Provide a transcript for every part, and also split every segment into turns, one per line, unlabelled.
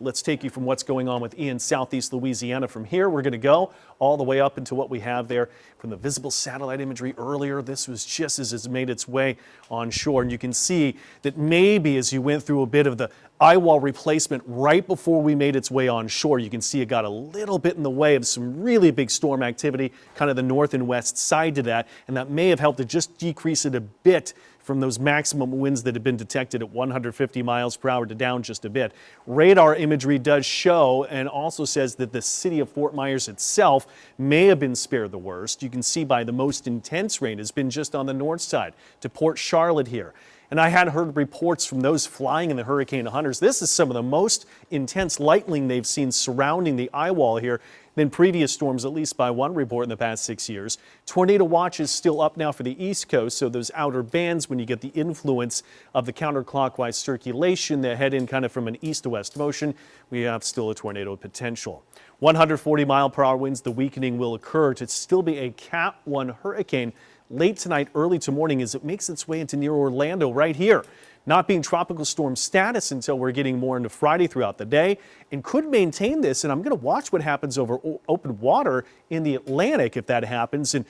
let's take you from what's going on with Ian southeast Louisiana. From here, we're going to go all the way up into what we have there from the visible satellite imagery earlier. This was just as it's made its way on shore. And you can see that maybe as you went through a bit of the eye wall replacement right before we made its way on shore, you can see it got a little bit in the way of some really big storm activity, kind of the north and west side to that. And that may have helped to just decrease it a bit from those maximum winds that have been detected at 150 miles per hour to down just a bit. Radar imagery does show and also says that the city of Fort Myers itself may have been spared the worst. You can see by the most intense rain has been just on the north side to Port Charlotte here. And I had heard reports from those flying in the Hurricane Hunters. This is some of the most intense lightning they've seen surrounding the eye wall here than previous storms, at least by one report in the past 6 years. Tornado watch is still up now for the East Coast, so those outer bands, when you get the influence of the counterclockwise circulation that head in kind of from an east to west motion, we have still a tornado potential. 140-mile-per-hour winds, the weakening will occur to still be a Cat 1 hurricane late tonight, early to morning as it makes its way into near Orlando right here. Not being tropical storm status until we're getting more into Friday throughout the day, and could maintain this. And I'm going to watch what happens over open water in the Atlantic if that happens, and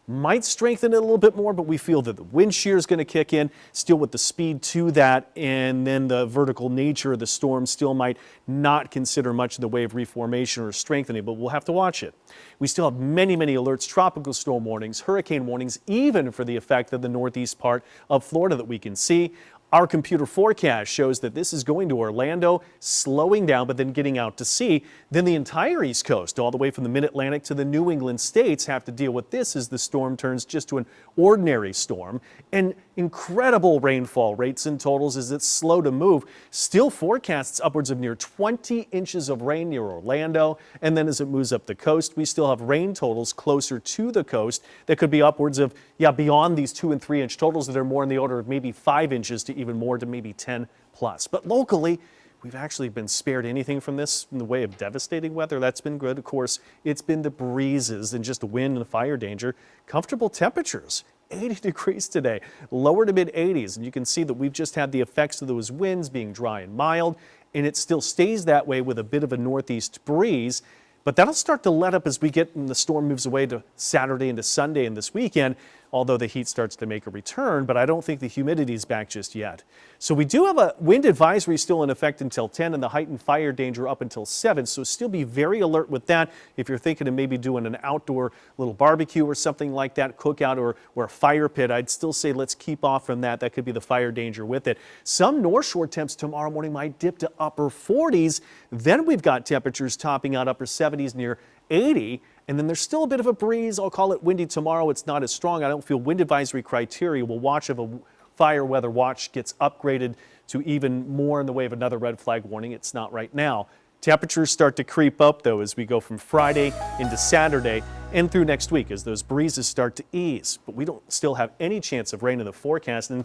might strengthen it a little bit more, but we feel that the wind shear is going to kick in still with the speed to that, and then the vertical nature of the storm still might not consider much in the way of reformation or strengthening, but we'll have to watch it. We still have many alerts, tropical storm warnings, hurricane warnings, even for the effect of the northeast part of Florida that we can see. Our computer forecast shows that this is going to Orlando, slowing down, but then getting out to sea. Then the entire East Coast, all the way from the mid-Atlantic to the New England states, have to deal with this as the storm turns just to an ordinary storm. And incredible rainfall rates and totals as it's slow to move. Still forecasts upwards of near 20 inches of rain near Orlando. And then as it moves up the coast, we still have rain totals closer to the coast that could be upwards of, beyond these 2 and 3 inch totals that are more in the order of maybe 5 inches to even more to maybe 10 plus. But locally, we've actually been spared anything from this in the way of devastating weather. That's been good. Of course, it's been the breezes and just wind and fire danger. Comfortable temperatures. 80 degrees today, lower to mid 80s. And you can see that we've just had the effects of those winds being dry and mild, and it still stays that way with a bit of a northeast breeze. But that'll start to let up as we get and the storm moves away to Saturday into Sunday and this weekend, although the heat starts to make a return, but I don't think the humidity is back just yet. So we do have a wind advisory still in effect until 10 and the heightened fire danger up until 7. So still be very alert with that. If you're thinking of maybe doing an outdoor little barbecue or something like that, cookout or a fire pit, I'd still say let's keep off from that. That could be the fire danger with it. Some North Shore temps tomorrow morning might dip to upper 40s. Then we've got temperatures topping out upper 70s near 80. And then there's still a bit of a breeze. I'll call it windy tomorrow. It's not as strong. I don't feel wind advisory criteria will watch if a fire weather watch gets upgraded to even more in the way of another red flag warning. It's not right now. Temperatures start to creep up, though, as we go from Friday into Saturday and through next week as those breezes start to ease. But we don't still have any chance of rain in the forecast. And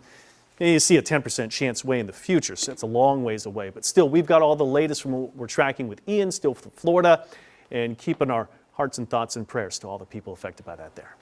you see a 10% chance way in the future, so it's a long ways away. But still, we've got all the latest from what we're tracking with Ian, still from Florida, and keeping our hearts and thoughts and prayers to all the people affected by that there.